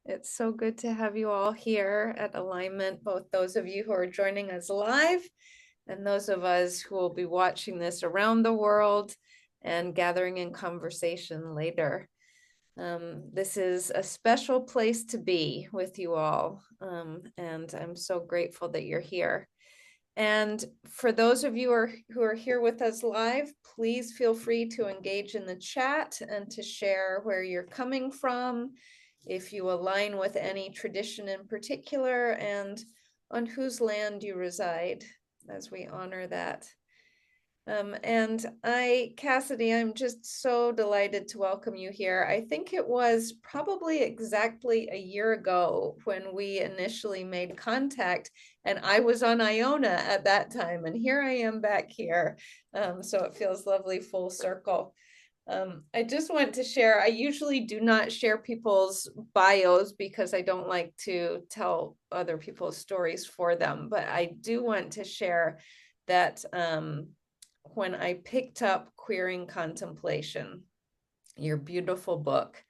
It's so good to have you all here at Alignment, both those of you who are joining us live and those of us who will be watching this around the world and gathering in conversation later. This is a special place to be with you all, and I'm so grateful that you're here. And for those of you who are here with us live, please feel free to engage in the chat and to share where you're coming from, if you align with any tradition in particular, and on whose land you reside, as we honor that. And Cassidy, I'm just so delighted to welcome you here. I think it was probably exactly a year ago when we initially made contact, and I was on Iona at that time, and here I am back here. So it feels lovely, full circle. I just want to share, I usually do not share people's bios because I don't like to tell other people's stories for them, but I do want to share that when I picked up Queering Contemplation, your beautiful book,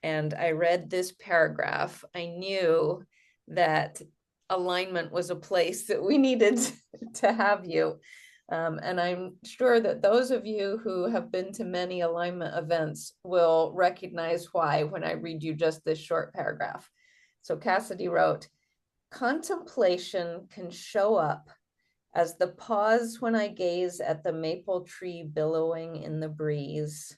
and I read this paragraph, I knew that alignment was a place that we needed to have you. And I'm sure that those of you who have been to many alignment events will recognize why when I read you just this short paragraph. So Cassidy wrote, "Contemplation can show up as the pause when I gaze at the maple tree billowing in the breeze,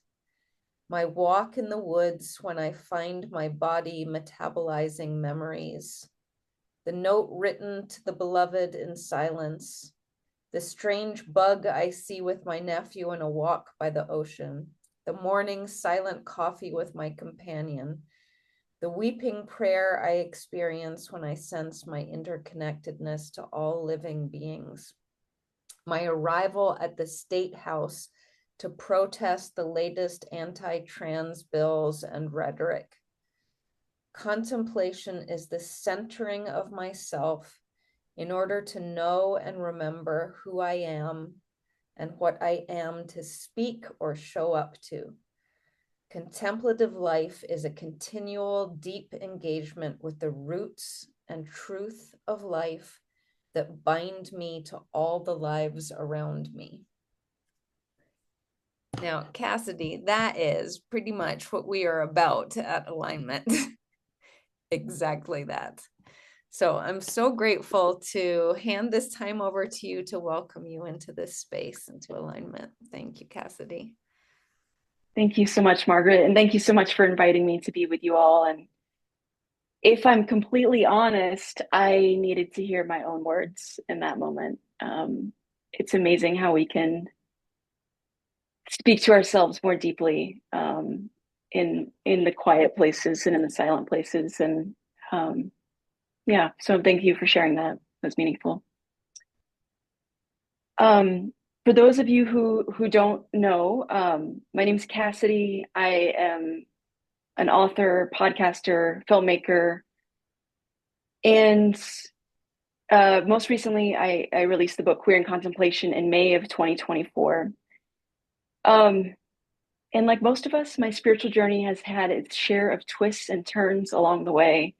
my walk in the woods when I find my body metabolizing memories, the note written to the beloved in silence, the strange bug I see with my nephew in a walk by the ocean, the morning silent coffee with my companion, the weeping prayer I experience when I sense my interconnectedness to all living beings, my arrival at the State House to protest the latest anti-trans bills and rhetoric. Contemplation is the centering of myself in order to know and remember who I am and what I am to speak or show up to. Contemplative life is a continual, deep engagement with the roots and truth of life that bind me to all the lives around me." Now, Cassidy, that is pretty much what we are about at Alignment. Exactly that. So I'm so grateful to hand this time over to you to welcome you into this space, into Alignment. Thank you, Cassidy. Thank you so much, Margaret. And thank you so much for inviting me to be with you all. And if I'm completely honest, I needed to hear my own words in that moment. It's amazing how we can speak to ourselves more deeply in the quiet places and in the silent places. And yeah, so thank you for sharing that. It was meaningful. For those of you who don't know, my name's Cassidy. I am an author, podcaster, filmmaker, and most recently I released the book Queer Contemplation in May of 2024. And like most of us, my spiritual journey has had its share of twists and turns along the way,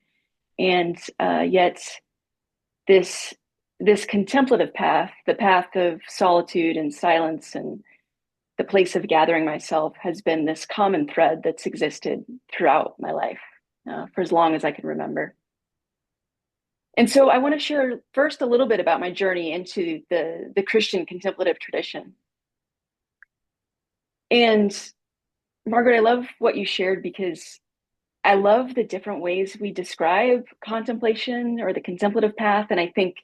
and yet this contemplative path, the path of solitude and silence and the place of gathering myself, has been this common thread that's existed throughout my life for as long as I can remember. And so I want to share first a little bit about my journey into the Christian contemplative tradition. And Margaret, I love what you shared because I love the different ways we describe contemplation or the contemplative path. And I think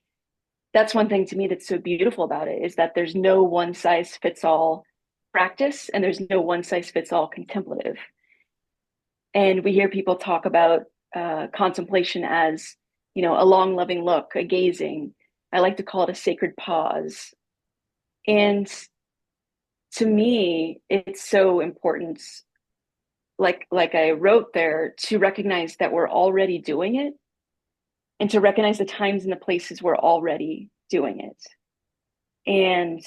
that's one thing to me that's so beautiful about it, is that there's no one size fits all practice and there's no one size fits all contemplative. And we hear people talk about contemplation as, you know, a long, loving look, a gazing. I like to call it a sacred pause. And to me, it's so important, like I wrote there, to recognize that we're already doing it and to recognize the times and the places we're already doing it. And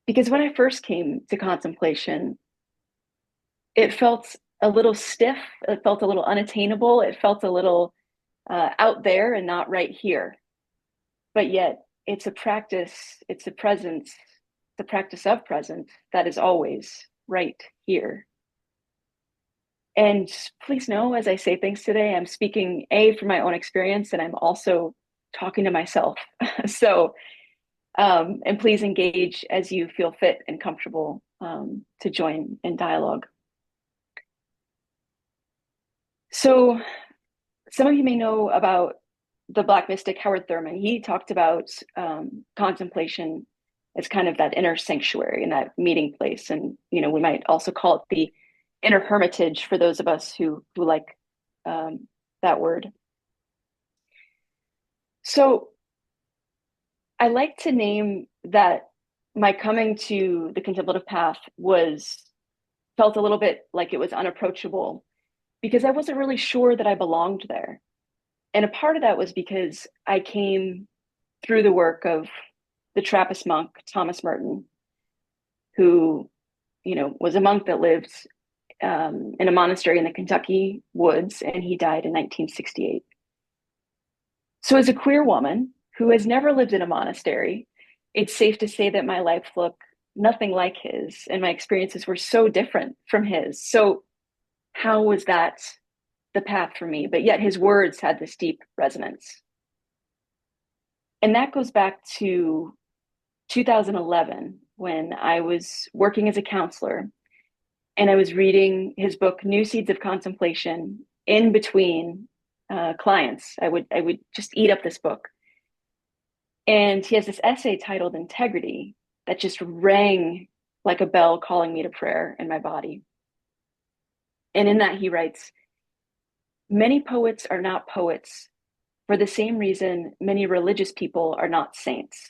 because when I first came to contemplation, it felt a little stiff. It felt a little unattainable. It felt a little out there and not right here. But yet it's a practice, it's a presence, the practice of presence that is always right here. And please know, as I say things today, I'm speaking from my own experience, and I'm also talking to myself. So, and please engage as you feel fit and comfortable to join in dialogue. So, some of you may know about the Black mystic Howard Thurman. He talked about contemplation as kind of that inner sanctuary and that meeting place. And, you know, we might also call it the inner hermitage for those of us who like that word. So I like to name that my coming to the contemplative path felt a little bit like it was unapproachable because I wasn't really sure that I belonged there. And a part of that was because I came through the work of the Trappist monk, Thomas Merton, who, you know, was a monk that lived in a monastery in the Kentucky woods, and he died in 1968. So as a queer woman who has never lived in a monastery, it's safe to say that my life looked nothing like his, and my experiences were so different from his. So how was that the path for me? But yet his words had this deep resonance. And that goes back to 2011 when I was working as a counselor and I was reading his book, New Seeds of Contemplation, in between clients. I would just eat up this book. And he has this essay titled Integrity that just rang like a bell calling me to prayer in my body. And in that he writes, many poets are not poets for the same reason many religious people are not saints.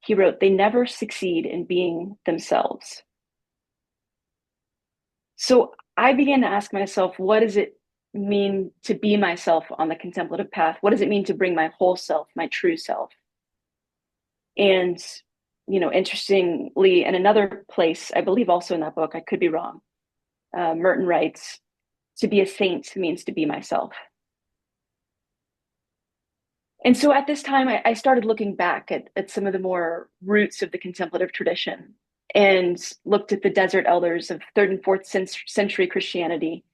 He wrote, they never succeed in being themselves. So I began to ask myself, what does it mean to be myself on the contemplative path? What does it mean to bring my whole self, my true self? And, you know, interestingly, in another place, I believe also in that book, I could be wrong, Merton writes, to be a saint means to be myself. And so at this time, I started looking back at some of the more roots of the contemplative tradition and looked at the desert elders of third and fourth century Christianity.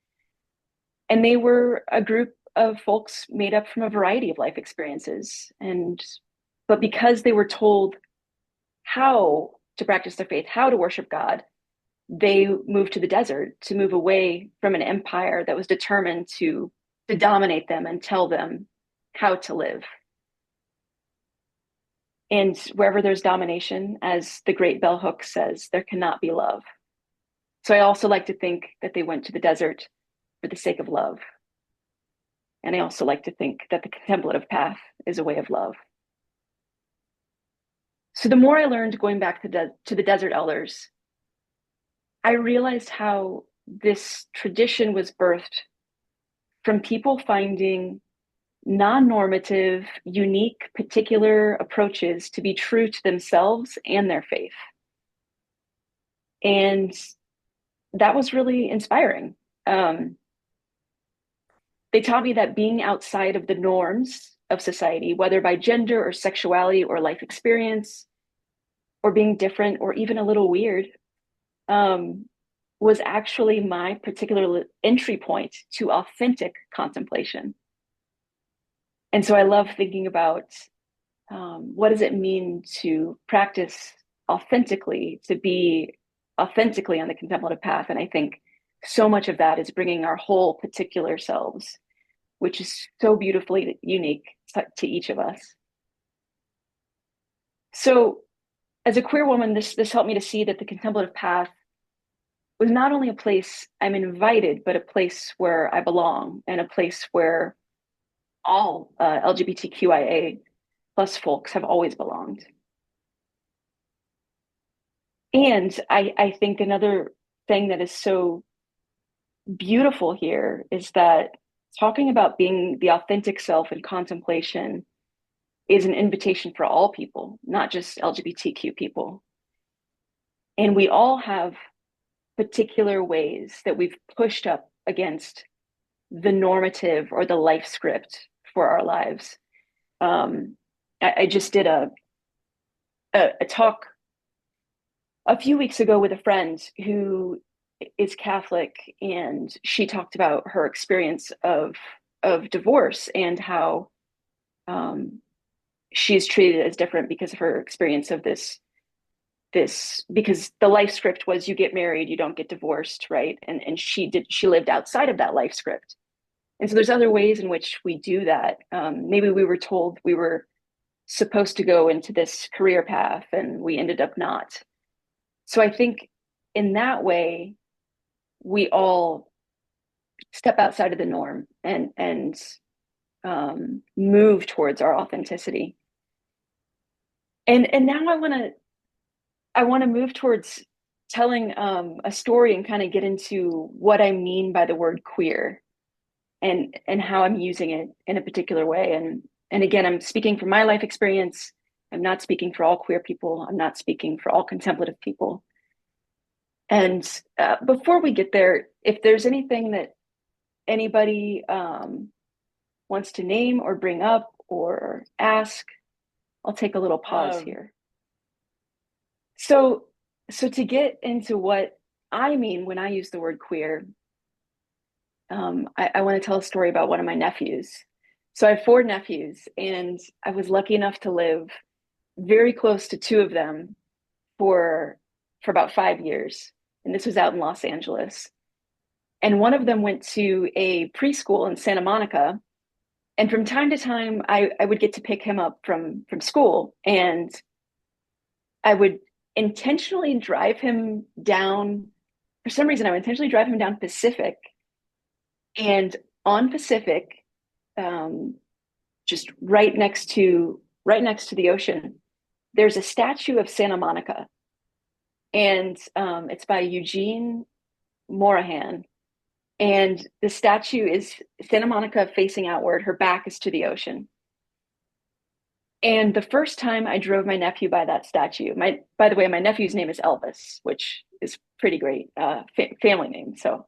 And they were a group of folks made up from a variety of life experiences. But because they were told how to practice their faith, how to worship God, they moved to the desert to move away from an empire that was determined to dominate them and tell them how to live. And wherever there's domination, as the great bell hook says, there cannot be love. So I also like to think that they went to the desert for the sake of love. And I also like to think that the contemplative path is a way of love. So the more I learned going back to the desert elders, I realized how this tradition was birthed from people finding non-normative, unique, particular approaches to be true to themselves and their faith. And that was really inspiring. They taught me that being outside of the norms of society, whether by gender or sexuality or life experience, or being different or even a little weird, was actually my particular entry point to authentic contemplation. And so I love thinking about what does it mean to practice authentically, to be authentically on the contemplative path. And I think so much of that is bringing our whole particular selves, which is so beautifully unique to each of us. So as a queer woman, this helped me to see that the contemplative path was not only a place I'm invited, but a place where I belong and a place where all LGBTQIA plus folks have always belonged. And I think another thing that is so beautiful here is that talking about being the authentic self in contemplation is an invitation for all people, not just LGBTQ people. And we all have particular ways that we've pushed up against the normative or the life script for our lives. I just did a talk a few weeks ago with a friend who is Catholic, and she talked about her experience of divorce and how she's treated as different because of her experience of this because the life script was you get married, you don't get divorced, right? And she lived outside of that life script. And so there's other ways in which we do that. Maybe we were told we were supposed to go into this career path and we ended up not. So I think in that way, we all step outside of the norm and move towards our authenticity. And now I want to move towards telling a story and kind of get into what I mean by the word queer and how I'm using it in a particular way. And again, I'm speaking from my life experience. I'm not speaking for all queer people. I'm not speaking for all contemplative people. And before we get there, if there's anything that anybody wants to name or bring up or ask, I'll take a little pause here. So to get into what I mean when I use the word queer, I want to tell a story about one of my nephews. So I have 4 nephews, and I was lucky enough to live very close to 2 of them for about 5 years. And this was out in Los Angeles. And one of them went to a preschool in Santa Monica. And from time to time, I would get to pick him up from school. And I would intentionally drive him down. For some reason, I would intentionally drive him down Pacific. And on Pacific, just right next to the ocean, there's a statue of Santa Monica. And it's by Eugene Morahan. And the statue is Santa Monica facing outward. Her back is to the ocean. And the first time I drove my nephew by that statue, by the way, my nephew's name is Elvis, which is pretty great family name. So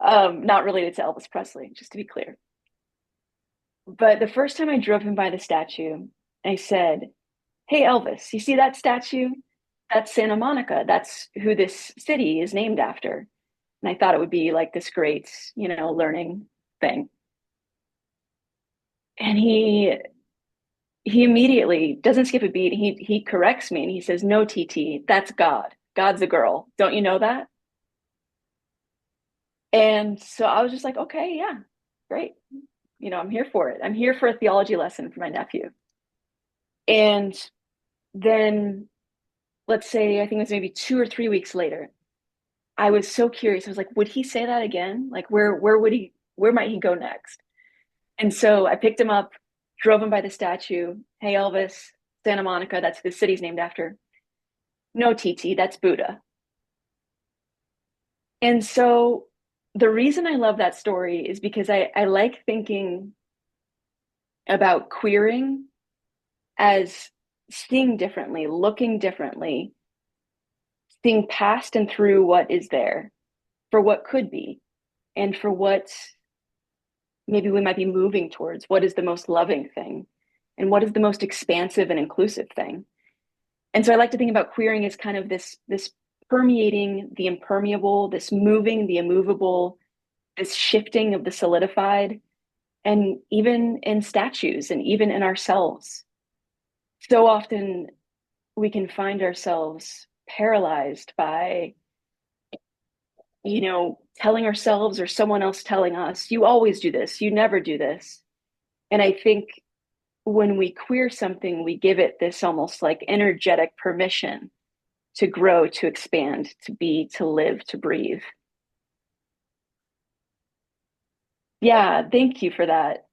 not related to Elvis Presley, just to be clear. But the first time I drove him by the statue, I said, "Hey, Elvis, you see that statue? That's Santa Monica. That's who this city is named after." And I thought it would be like this great, learning thing. And he immediately doesn't skip a beat. He corrects me and he says, "No, TT, that's God. God's a girl. Don't you know that?" And so I was just like, okay, yeah, great. I'm here for it. I'm here for a theology lesson for my nephew. And then let's say, I think it was maybe 2 or 3 weeks later, I was so curious. I was like, would he say that again? Like, where might he go next? And so I picked him up, drove him by the statue. "Hey, Elvis, Santa Monica, that's who the city's named after." "No, TT, that's Buddha." And so the reason I love that story is because I like thinking about queering as seeing differently, looking differently, seeing past and through what is there for what could be and for what maybe we might be moving towards. What is the most loving thing and what is the most expansive and inclusive thing? And so I like to think about queering as kind of this permeating the impermeable, this moving the immovable, this shifting of the solidified, and even in statues and even in ourselves. So often we can find ourselves paralyzed by, telling ourselves or someone else telling us, "You always do this, you never do this." And I think when we queer something, we give it this almost like energetic permission to grow, to expand, to be, to live, to breathe. Yeah, thank you for that,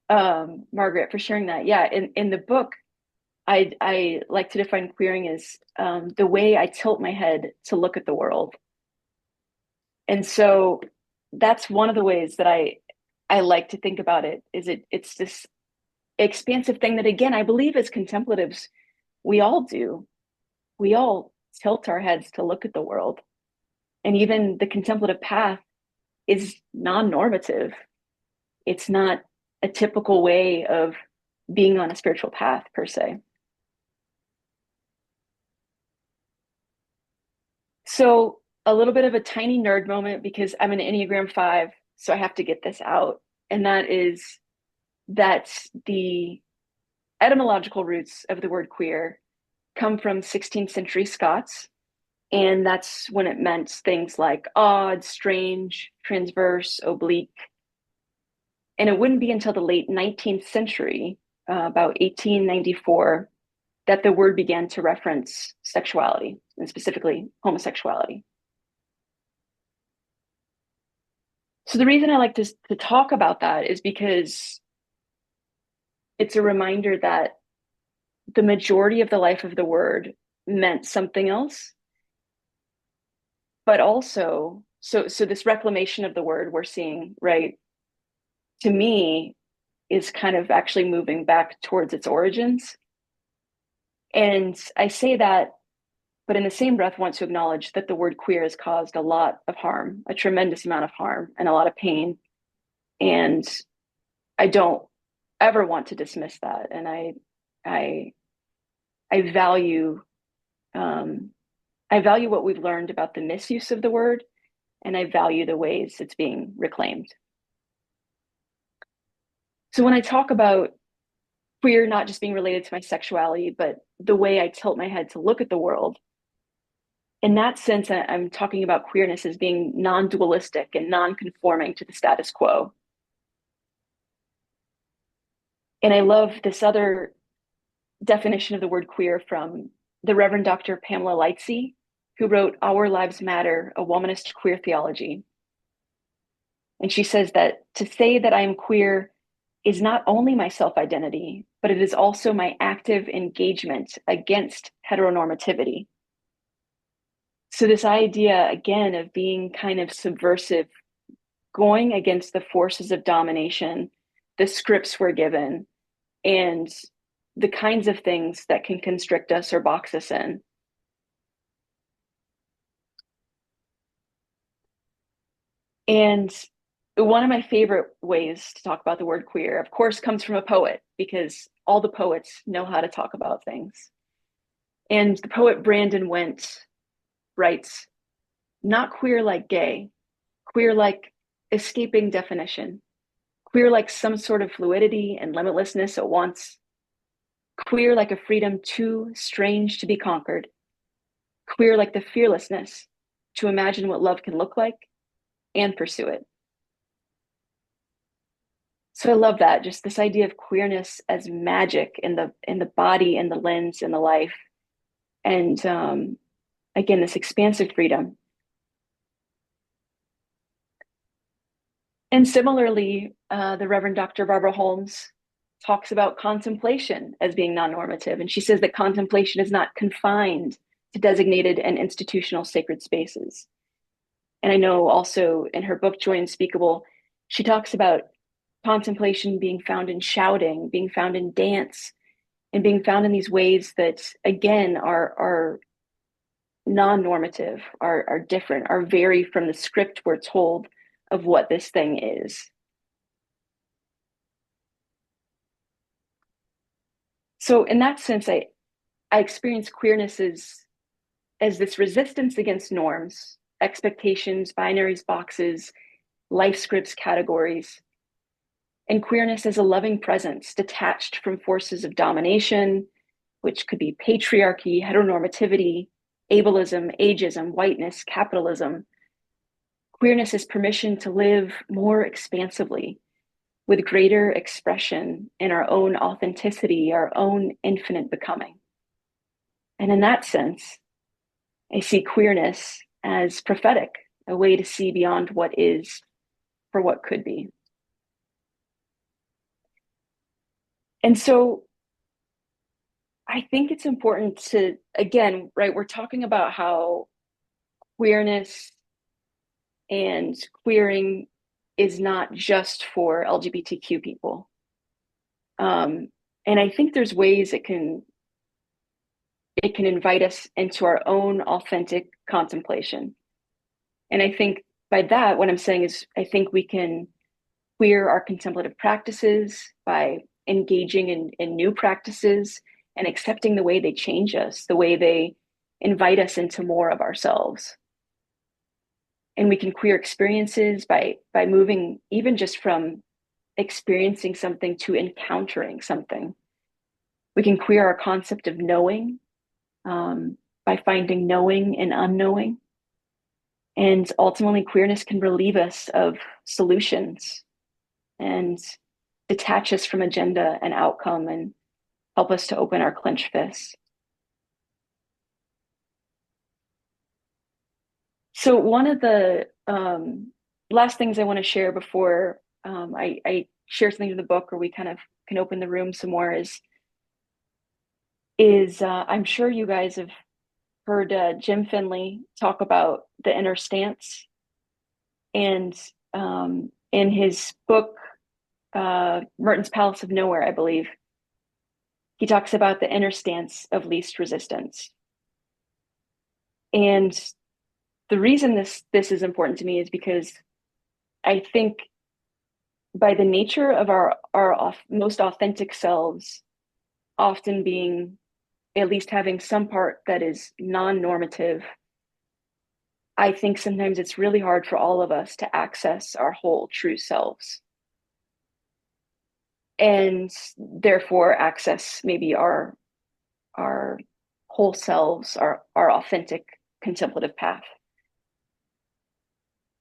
Margaret, for sharing that. Yeah, in the book, I like to define queering as the way I tilt my head to look at the world. And so that's one of the ways that I like to think about it, is it's this expansive thing that, again, I believe as contemplatives, we all do. We all tilt our heads to look at the world. And even the contemplative path is non-normative. It's not a typical way of being on a spiritual path per se. So a little bit of a tiny nerd moment because I'm an Enneagram 5, so I have to get this out. And that is that the etymological roots of the word queer come from 16th century Scots. And that's when it meant things like odd, strange, transverse, oblique. And it wouldn't be until the late 19th century, about 1894, that the word began to reference sexuality, and specifically homosexuality. So the reason I like to talk about that is because it's a reminder that the majority of the life of the word meant something else, but also, so this reclamation of the word we're seeing, right, to me, is kind of actually moving back towards its origins. And I say that, but in the same breath, want to acknowledge that the word queer has caused a lot of harm, a tremendous amount of harm, and a lot of pain. And I don't ever want to dismiss that. And I, I value, I value what we've learned about the misuse of the word, and I value the ways it's being reclaimed. So when I talk about queer not just being related to my sexuality, but the way I tilt my head to look at the world, in that sense, I'm talking about queerness as being non-dualistic and non-conforming to the status quo. And I love this other definition of the word queer from the Reverend Dr. Pamela Lightsey, who wrote Our Lives Matter, a Womanist Queer Theology. And she says that to say that I am queer is not only my self-identity, but it is also my active engagement against heteronormativity. So this idea, again, of being kind of subversive, going against the forces of domination, the scripts we're given, and the kinds of things that can constrict us or box us in. And one of my favorite ways to talk about the word queer, of course, comes from a poet, because all the poets know how to talk about things. And the poet Brandon Went writes, not queer like gay, queer like escaping definition, queer like some sort of fluidity and limitlessness at once, queer like a freedom too strange to be conquered, queer like the fearlessness to imagine what love can look like and pursue it. So I love that, just this idea of queerness as magic in the body and the lens and the life. And again, this expansive freedom. And similarly, the Reverend Dr. Barbara Holmes talks about contemplation as being non-normative. And she says that contemplation is not confined to designated and institutional sacred spaces. And I know also in her book, Joy Unspeakable, she talks about contemplation being found in shouting, being found in dance, and being found in these ways that, again, are non-normative, are different, are vary from the script we're told of what this thing is. So in that sense, I experience queerness as this resistance against norms, expectations, binaries, boxes, life scripts, categories, and queerness as a loving presence detached from forces of domination, which could be patriarchy, heteronormativity, ableism, ageism, whiteness, capitalism. Queerness is permission to live more expansively with greater expression in our own authenticity, our own infinite becoming. And in that sense, I see queerness as prophetic, a way to see beyond what is for what could be. And so I think it's important to, again, right, we're talking about how queerness and queering is not just for LGBTQ people. And I think there's ways it can invite us into our own authentic contemplation. And I think by that, what I'm saying is I think we can queer our contemplative practices by engaging in new practices and accepting the way they change us, the way they invite us into more of ourselves. And we can queer experiences by moving even just from experiencing something to encountering something. We can queer our concept of knowing by finding knowing and unknowing. And ultimately, queerness can relieve us of solutions and detach us from agenda and outcome and help us to open our clenched fists. So, one of the last things I want to share before I share something in the book, or we kind of can open the room some more, is I'm sure you guys have heard Jim Finley talk about the inner stance, and in his book Merton's Palace of Nowhere, I believe, he talks about the inner stance of least resistance. And the reason this is important to me is because I think by the nature of our most authentic selves often being at least having some part that is non-normative, I think sometimes it's really hard for all of us to access our whole true selves and therefore access maybe our whole selves, our authentic contemplative path.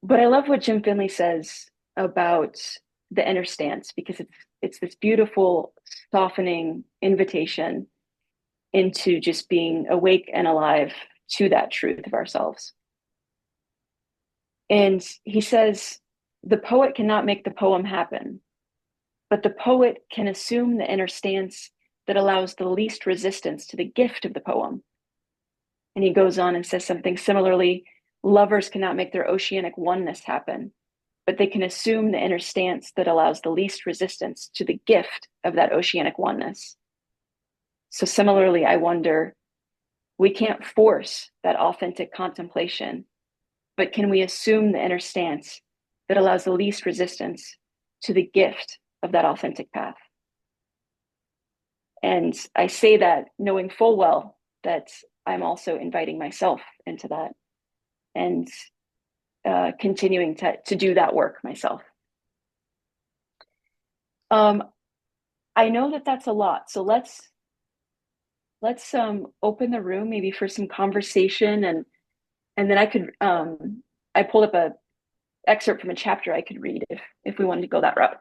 But I love what Jim Finley says about the inner stance because it's this beautiful, softening invitation into just being awake and alive to that truth of ourselves. And he says, the poet cannot make the poem happen, but the poet can assume the inner stance that allows the least resistance to the gift of the poem. And he goes on and says something similarly, lovers cannot make their oceanic oneness happen, but they can assume the inner stance that allows the least resistance to the gift of that oceanic oneness. So similarly, I wonder, we can't force that authentic contemplation, but can we assume the inner stance that allows the least resistance to the gift of that authentic path? And I say that knowing full well that I'm also inviting myself into that and continuing to do that work myself. I know that that's a lot, so let's open the room maybe for some conversation, and then I pulled up a excerpt from a chapter I could read if we wanted to go that route.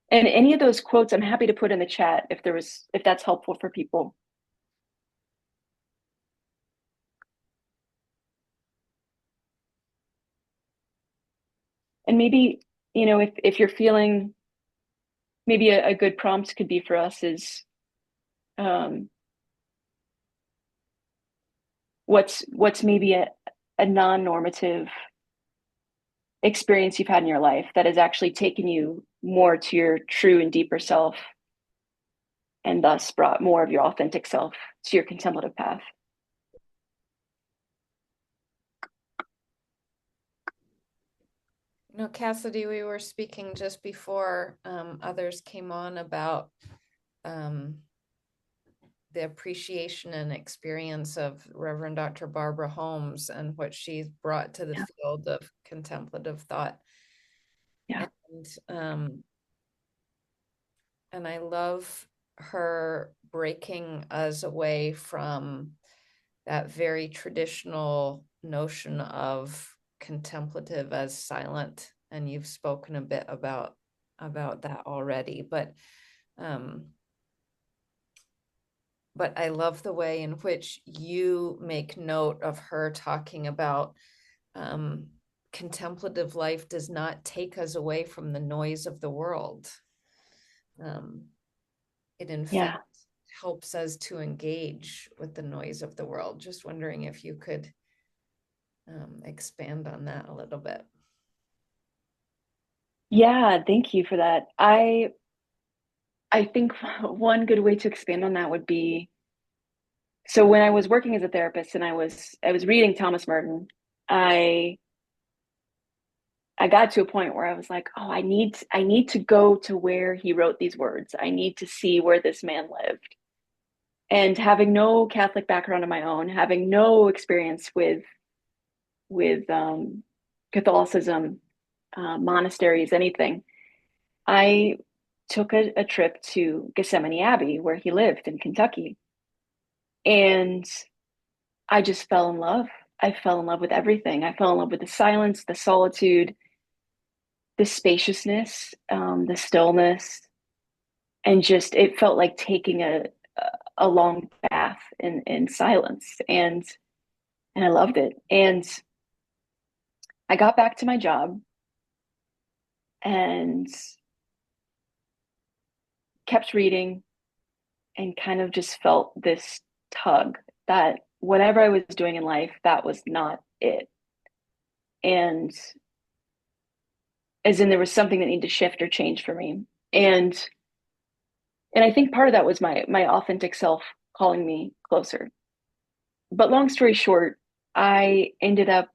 And any of those quotes, I'm happy to put in the chat if that's helpful for people. And maybe, if you're feeling, maybe a good prompt could be for us is what's maybe a non-normative experience you've had in your life that has actually taken you more to your true and deeper self and thus brought more of your authentic self to your contemplative path. Cassidy, we were speaking just before others came on about the appreciation and experience of Reverend Dr. Barbara Holmes and what she's brought to the field of contemplative thought. Yeah. And I love her breaking us away from that very traditional notion of contemplative as silent. And you've spoken a bit about that already, but I love the way in which you make note of her talking about contemplative life does not take us away from the noise of the world. It in fact helps us to engage with the noise of the world. Just wondering if you could expand on that a little bit. Yeah, thank you for that. I think one good way to expand on that would be So when I was working as a therapist and I was reading Thomas Merton, I I got to a point where I was like, oh, I need to go to where he wrote these words. I need to see where this man lived. And having no Catholic background of my own, having no experience with Catholicism, monasteries, anything, I took a trip to Gethsemane Abbey, where he lived in Kentucky, and I just fell in love. I fell in love with everything. I fell in love with the silence, the solitude, the spaciousness, the stillness, and just it felt like taking a long bath in silence, and I loved it. And I got back to my job and kept reading and kind of just felt this tug that whatever I was doing in life, that was not it. And as in there was something that needed to shift or change for me. And and I think part of that was my authentic self calling me closer. But long story short, I ended up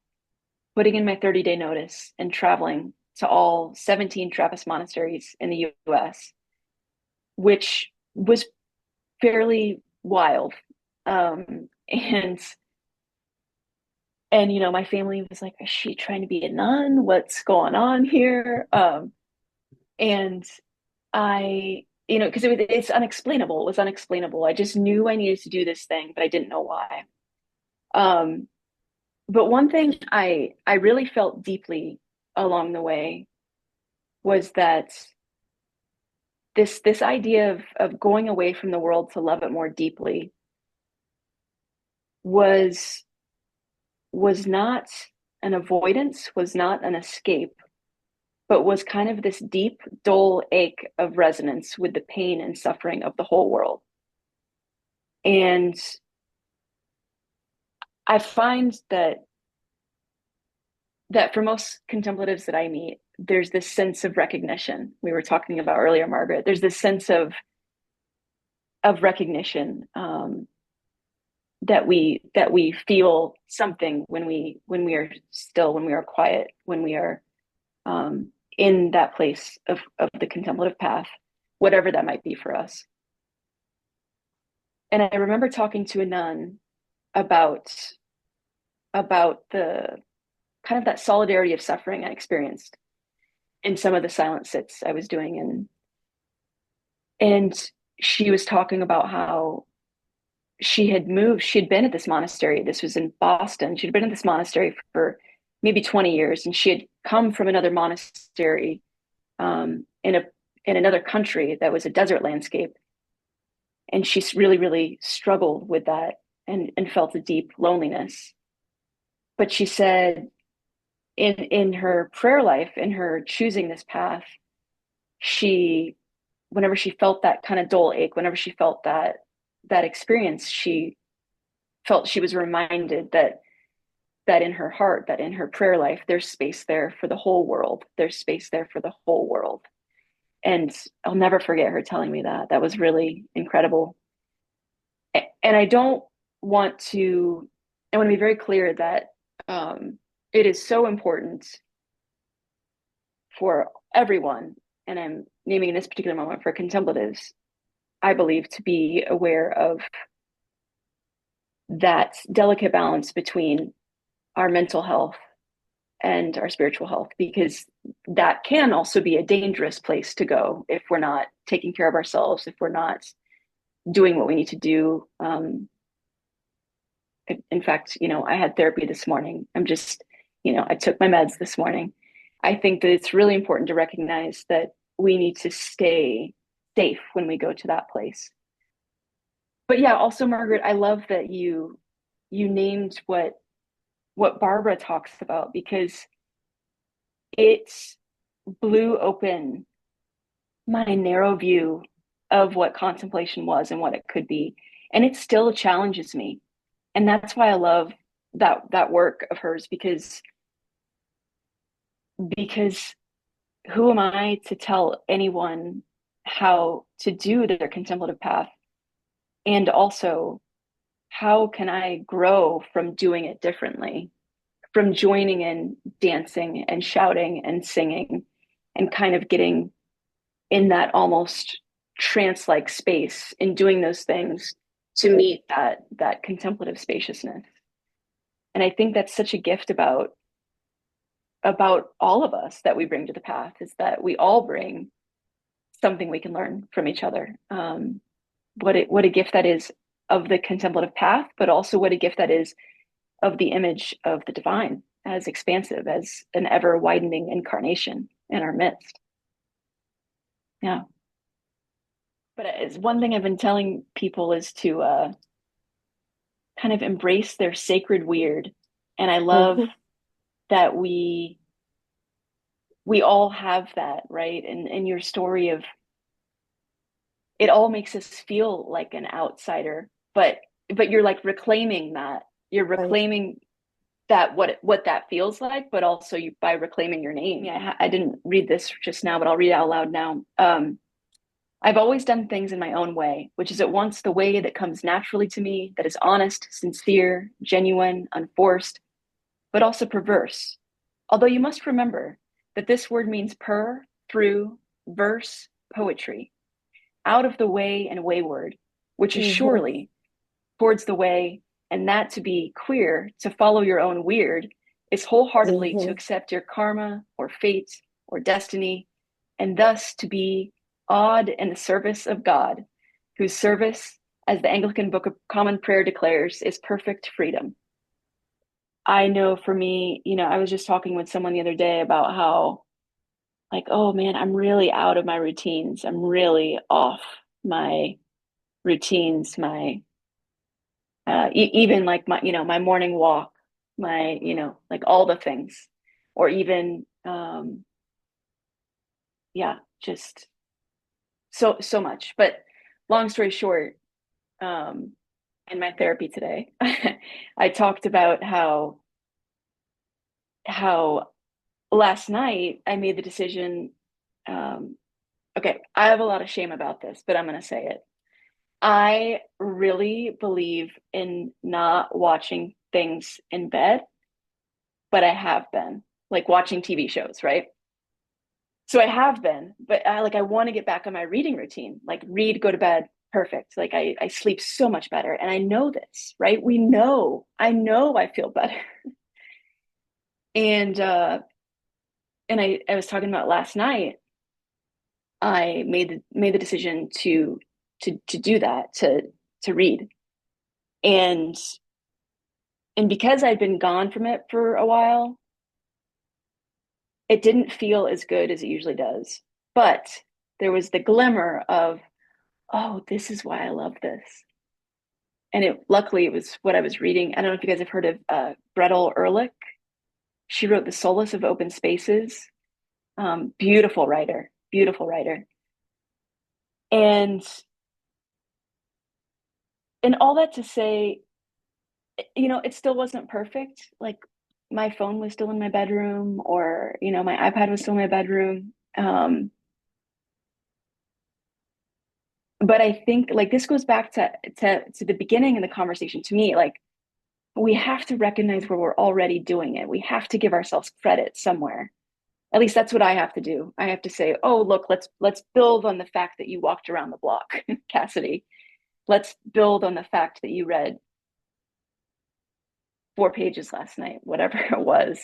putting in my 30-day notice and traveling to all 17 Trappist monasteries in the US, which was fairly wild. And my family was like, is she trying to be a nun? What's going on here? And I, because it's unexplainable. It was unexplainable. I just knew I needed to do this thing, but I didn't know why. Um, but one thing I really felt deeply along the way was that this idea of going away from the world to love it more deeply was was not an avoidance, was not an escape, but was kind of this deep, dull ache of resonance with the pain and suffering of the whole world. And I find that for most contemplatives that I meet, there's this sense of recognition. We were talking about earlier, Margaret. There's this sense of recognition, that we feel something when we are still, when we are quiet, when we are in that place of the contemplative path, whatever that might be for us. And I remember talking to a nun about the kind of that solidarity of suffering I experienced in some of the silent sits I was doing, and she was talking about how she'd been at this monastery. This was in Boston. She'd been in this monastery for maybe 20 years, and she had come from another monastery in another country that was a desert landscape. And she really, really struggled with that and felt a deep loneliness. But she said in her prayer life, in her choosing this path, she whenever she felt that kind of dull ache, whenever she felt that experience, she felt she was reminded that in her heart, that in her prayer life, there's space there for the whole world. There's space there for the whole world. And I'll never forget her telling me that. That was really incredible. And I want to be very clear that it is so important for everyone, and I'm naming in this particular moment for contemplatives, I believe, to be aware of that delicate balance between our mental health and our spiritual health, because that can also be a dangerous place to go if we're not taking care of ourselves, if we're not doing what we need to do. In fact, I had therapy this morning. I took my meds this morning. I think that it's really important to recognize that we need to stay safe when we go to that place. But yeah, also, Margaret, I love that you named what Barbara talks about, because it blew open my narrow view of what contemplation was and what it could be. And it still challenges me. And that's why I love that work of hers, because who am I to tell anyone how to do their contemplative path? And also, how can I grow from doing it differently, from joining in dancing and shouting and singing and kind of getting in that almost trance-like space in doing those things to meet that contemplative spaciousness. And I think that's such a gift about all of us that we bring to the path, is that we all bring something we can learn from each other. What a gift that is of the contemplative path, but also what a gift that is of the image of the divine as expansive, as an ever widening incarnation in our midst. Yeah. But it's one thing I've been telling people is to kind of embrace their sacred weird. And I love that we all have that, right? And your story of it all makes us feel like an outsider, but you're like reclaiming that. You're reclaiming that what that feels like, but also you by reclaiming your name. Yeah, I didn't read this just now, but I'll read it out loud now. I've always done things in my own way, which is at once the way that comes naturally to me, that is honest, sincere, genuine, unforced, but also perverse. Although you must remember that this word means per, through, verse, poetry, out of the way and wayward, which is surely towards the way, and that to be queer, to follow your own weird, is wholeheartedly to accept your karma or fate or destiny, and thus to be odd in the service of God, whose service, as the Anglican Book of Common Prayer declares, is perfect freedom. I know for me, I was just talking with someone the other day about how, like, oh man, I'm really out of my routines. I'm really off my routines, my even like my morning walk, my like all the things, or even yeah, just so much. But long story short, in my therapy today, I talked about how last night I made the decision. Okay, I have a lot of shame about this, but I'm going to say it. I really believe in not watching things in bed, but I have been like watching TV shows, right? So I have been, but I want to get back on my reading routine, like read, go to bed, perfect. Like I sleep so much better. And I know this, right? I know I feel better. And I was talking about last night, I made the decision to do that, to read. And because I'd been gone from it for a while, it didn't feel as good as it usually does. But there was the glimmer of, oh, this is why I love this. And luckily it was what I was reading. I don't know if you guys have heard of Gretel Ehrlich. She wrote The Solace of Open Spaces. Beautiful writer, beautiful writer. And all that to say, it still wasn't perfect. Like my phone was still in my bedroom, or my iPad was still in my bedroom. But I think like this goes back to the beginning of the conversation. To me, like we have to recognize where we're already doing it. We have to give ourselves credit somewhere. At least that's what I have to do. I have to say, oh, look, let's build on the fact that you walked around the block, Cassidy. Let's build on the fact that you read 4 pages last night, whatever it was.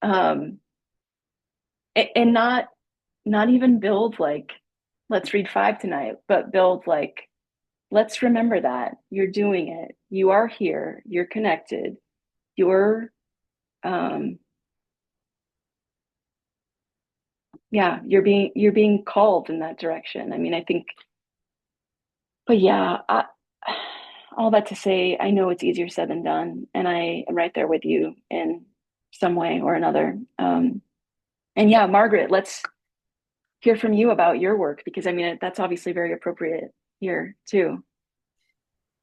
And not even build like, let's read 5 tonight, but build like, let's remember that you're doing it. You are here. You're connected. You're, yeah, you're being called in that direction. I mean, I think, but yeah, all that to say, I know it's easier said than done, and I am right there with you in some way or another. And yeah, Margaret, let's hear from you about your work, because I mean, that's obviously very appropriate here too.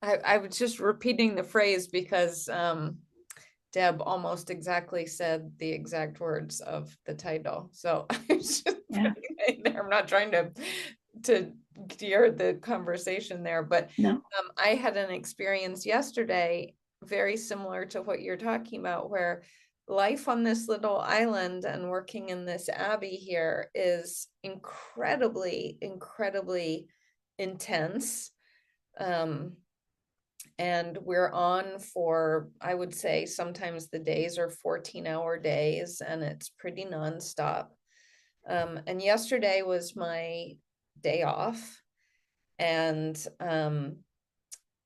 I was just repeating the phrase because Deb almost exactly said the exact words of the title. So I was just Yeah. putting it there. I'm not trying to to gear the conversation there, but No. I had an experience yesterday very similar to what you're talking about, where life on this little island and working in this abbey here is incredibly, incredibly intense. And we're on for, I would say, sometimes the days are 14-hour days, and it's pretty nonstop. And yesterday was my day off, and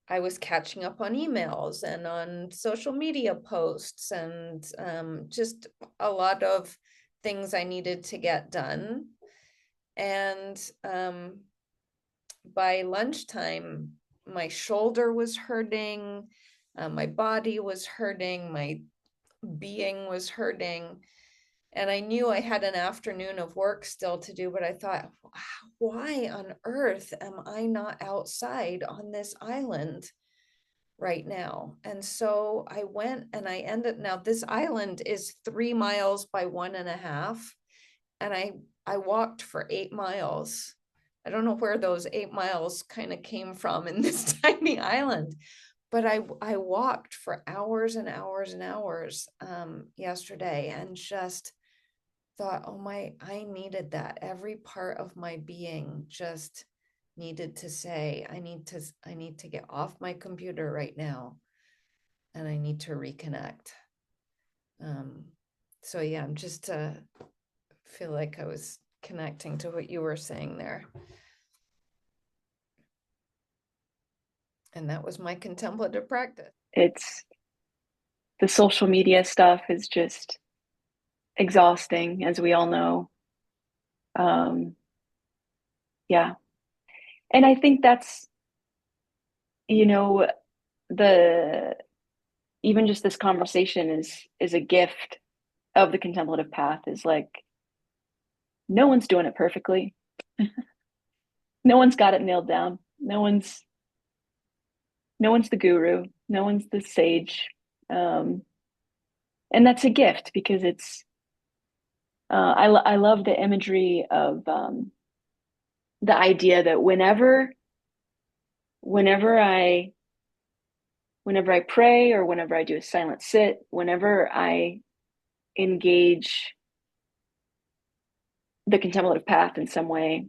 I was catching up on emails and on social media posts, and just a lot of things I needed to get done. And by lunchtime, my shoulder was hurting, my body was hurting, my being was hurting. And I knew I had an afternoon of work still to do, but I thought, why on earth am I not outside on this island right now? And so I went and I ended, now this island is 3 miles by 1.5. And I walked for 8 miles. I don't know where those 8 miles kind of came from in this tiny island, but I walked for hours and hours and hours yesterday, and just thought, oh my, I needed that. Every part of my being just needed to say, I need to get off my computer right now, and I need to reconnect. So yeah, I'm just feel like I was connecting to what you were saying there. And that was my contemplative practice. It's the social media stuff is just exhausting, as we all know. Yeah. And I think that's, you know, the even just this conversation is a gift of the contemplative path, is like no one's doing it perfectly. No one's got it nailed down. No one's the guru. No one's the sage. And that's a gift, because it's I love the imagery of the idea that whenever I pray, or whenever I do a silent sit, whenever I engage the contemplative path in some way,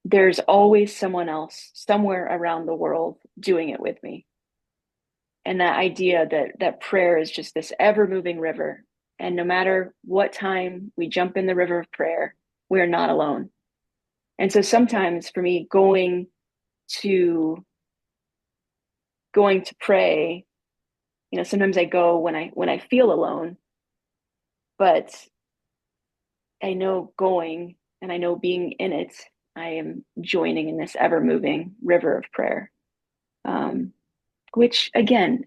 there's always someone else somewhere around the world doing it with me. And that idea that prayer is just this ever-moving river, and no matter what time we jump in the river of prayer, we're not alone. And so sometimes for me, going to pray, sometimes I go when I feel alone, but I know going, and I know being in it, I am joining in this ever-moving river of prayer. Which again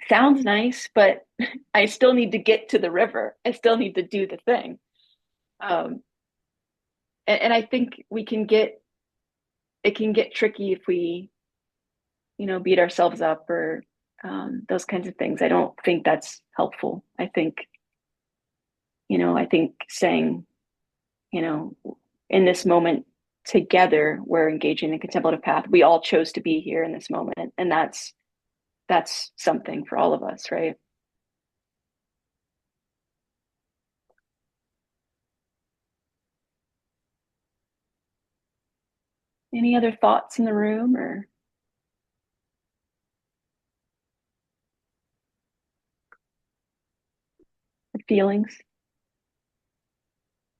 sounds nice, but I still need to get to the river. I still need to do the thing. And I think it can get tricky if we, beat ourselves up, or those kinds of things. I don't think that's helpful. I think saying, in this moment together, we're engaging the contemplative path. We all chose to be here in this moment, and that's something for all of us, right? Any other thoughts in the room, or feelings?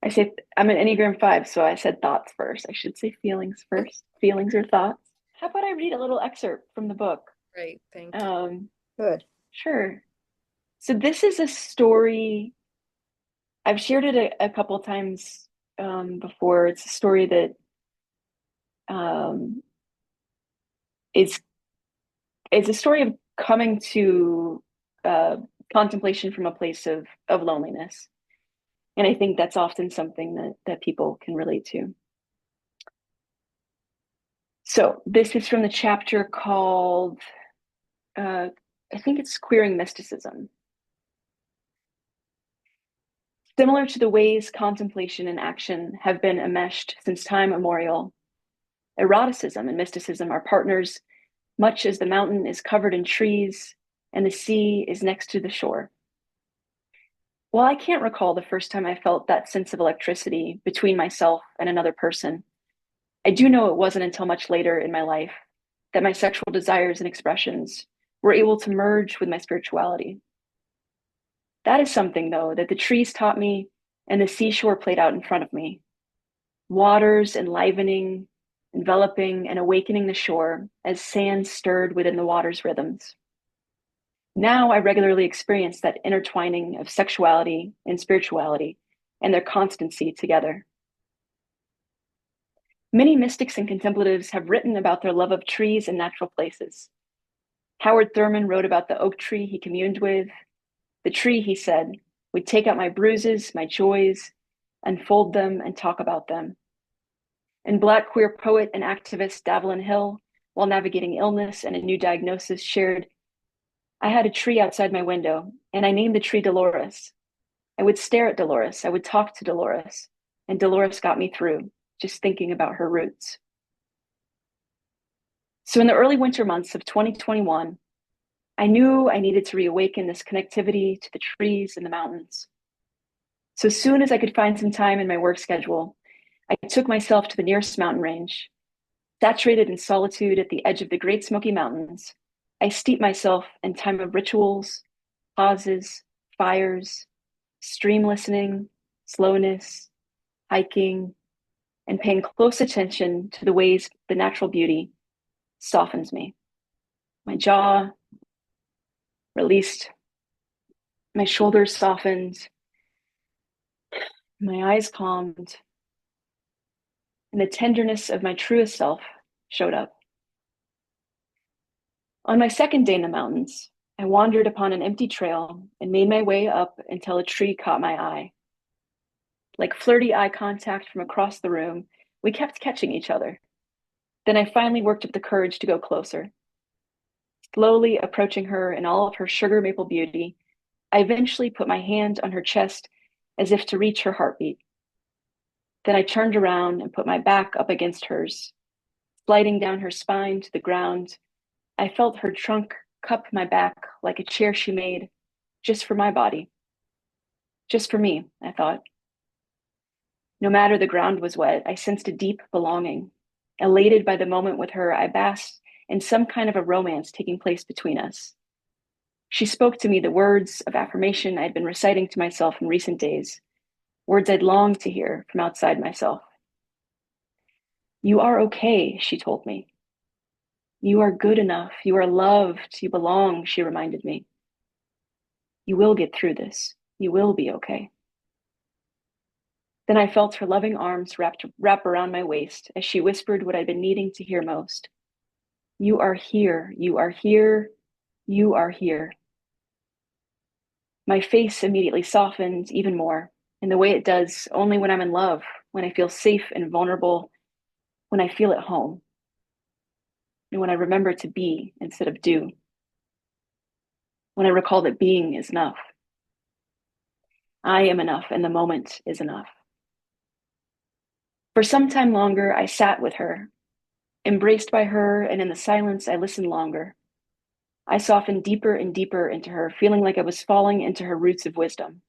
I say I'm an Enneagram 5, so I said thoughts first. I should say feelings first. Feelings or thoughts. How about I read a little excerpt from the book? Great, thank you. Good. Sure. So this is a story. I've shared it a couple times before. It's a story that is it's a story of coming to contemplation from a place of loneliness. And I think that's often something that people can relate to. So this is from the chapter called, I think it's Queering Mysticism. Similar to the ways contemplation and action have been enmeshed since time immemorial, eroticism and mysticism are partners, much as the mountain is covered in trees and the sea is next to the shore. While I can't recall the first time I felt that sense of electricity between myself and another person, I do know it wasn't until much later in my life that my sexual desires and expressions were able to merge with my spirituality. That is something, though, that the trees taught me and the seashore played out in front of me. Waters enlivening, enveloping, and awakening the shore as sand stirred within the water's rhythms. Now I regularly experience that intertwining of sexuality and spirituality and their constancy together. Many mystics and contemplatives have written about their love of trees and natural places. Howard Thurman wrote about the oak tree he communed with. The tree, he said, would take out my bruises, my joys, unfold them, and talk about them. And Black queer poet and activist Davalin Hill, while navigating illness and a new diagnosis, shared, I had a tree outside my window, and I named the tree Dolores. I would stare at Dolores, I would talk to Dolores, and Dolores got me through, just thinking about her roots. So in the early winter months of 2021, I knew I needed to reawaken this connectivity to the trees and the mountains. So soon as I could find some time in my work schedule, I took myself to the nearest mountain range. Saturated in solitude at the edge of the Great Smoky Mountains, I steeped myself in time of rituals, pauses, fires, stream listening, slowness, hiking, and paying close attention to the ways the natural beauty softens me. My jaw released, my shoulders softened, my eyes calmed, and the tenderness of my truest self showed up. On my second day in the mountains, I wandered upon an empty trail and made my way up until a tree caught my eye. Like flirty eye contact from across the room, we kept catching each other. Then I finally worked up the courage to go closer. Slowly approaching her in all of her sugar maple beauty, I eventually put my hand on her chest as if to reach her heartbeat. Then I turned around and put my back up against hers. Sliding down her spine to the ground, I felt her trunk cup my back like a chair she made, just for my body. Just for me, I thought. No matter the ground was wet, I sensed a deep belonging. Elated by the moment with her, I basked in some kind of a romance taking place between us. She spoke to me the words of affirmation I'd been reciting to myself in recent days, words I'd longed to hear from outside myself. You are okay, she told me. You are good enough. You are loved. You belong, she reminded me. You will get through this. You will be okay. Then I felt her loving arms wrap around my waist as she whispered what I'd been needing to hear most. You are here. You are here. You are here. My face immediately softened even more, in the way it does only when I'm in love, when I feel safe and vulnerable, when I feel at home, and when I remember to be instead of do, when I recall that being is enough. I am enough, and the moment is enough. For some time longer, I sat with her, embraced by her, and in the silence, I listened longer. I softened deeper and deeper into her, feeling like I was falling into her roots of wisdom.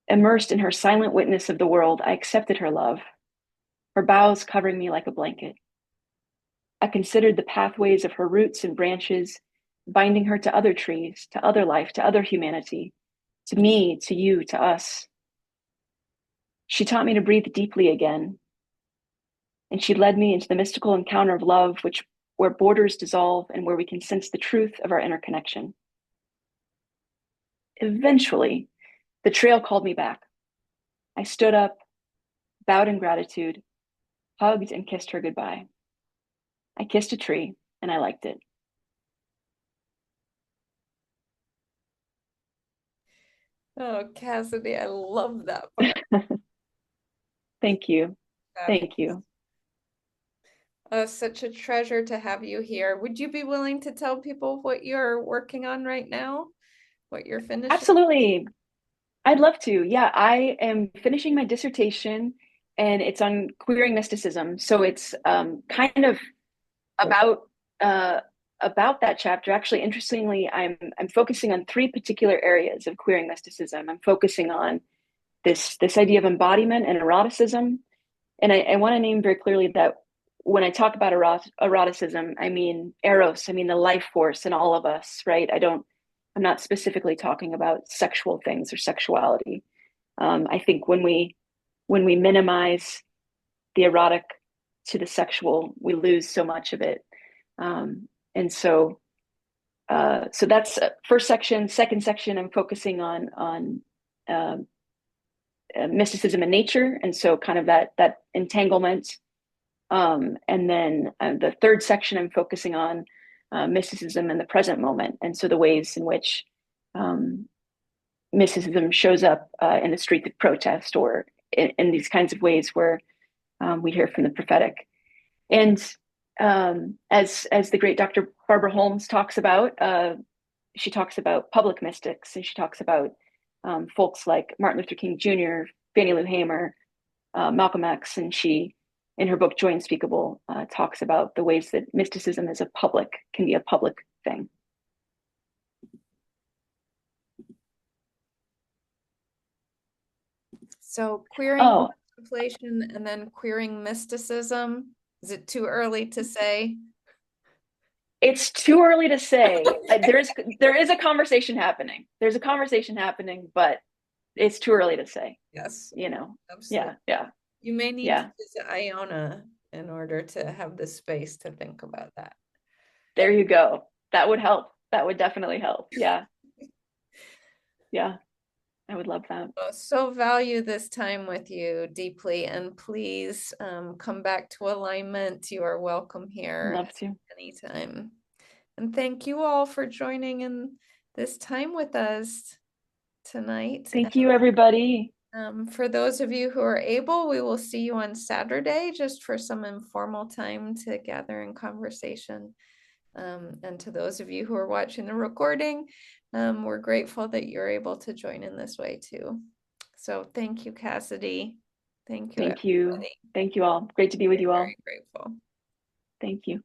Immersed in her silent witness of the world, I accepted her love, her boughs covering me like a blanket. I considered the pathways of her roots and branches, binding her to other trees, to other life, to other humanity, to me, to you, to us. She taught me to breathe deeply again, and she led me into the mystical encounter of love, where borders dissolve and where we can sense the truth of our interconnection. Eventually, the trail called me back. I stood up, bowed in gratitude, hugged and kissed her goodbye. I kissed a tree, and I liked it. Oh, Cassidy, I love that part. Thank you. Thank you. Such a treasure to have you here. Would you be willing to tell people what you're working on right now? What you're finishing? Absolutely. I'd love to. Yeah, I am finishing my dissertation and it's on queering mysticism. So it's kind of about uh, about that chapter. Actually, interestingly, I'm focusing on three particular areas of queering mysticism. I'm focusing on this idea of embodiment and eroticism, and I want to name very clearly that when I talk about eroticism, I mean eros, I mean the life force in all of us, right? I'm not specifically talking about sexual things or sexuality. I think when we minimize the erotic to the sexual, we lose so much of it. And so, so that's first section. Second section, I'm focusing on uh, mysticism and nature, and so kind of that entanglement. And then the third section, I'm focusing on mysticism in the present moment, and so the ways in which um, mysticism shows up in the streets of protest or in these kinds of ways where we hear from the prophetic. And as the great Dr. Barbara Holmes talks about, she talks about public mystics, and she talks about folks like Martin Luther King Jr., Fannie Lou Hamer, Malcolm X, and she, in her book Joy Unspeakable, talks about the ways that mysticism can be a public thing. So queering contemplation and then queering mysticism. Is it too early to say? It's too early to say. There is a conversation happening. There's a conversation happening, but it's too early to say. Yes, You know. absolutely. Yeah. You may need to visit Iona in order to have the space to think about that. There you go. That would help. That would definitely help. Yeah. Yeah. I would love that. So value this time with you deeply, and please come back to Alignment. You are welcome here Love to. anytime. And thank you all for joining in this time with us tonight. Thank you, everybody. For those of you who are able, we will see you on Saturday just for some informal time to gather in conversation. And to those of you who are watching the recording, we're grateful that you're able to join in this way too. So thank you, Cassidy. Thank you. Thank you. Thank you all. Great to be with you all. Very grateful. Thank you.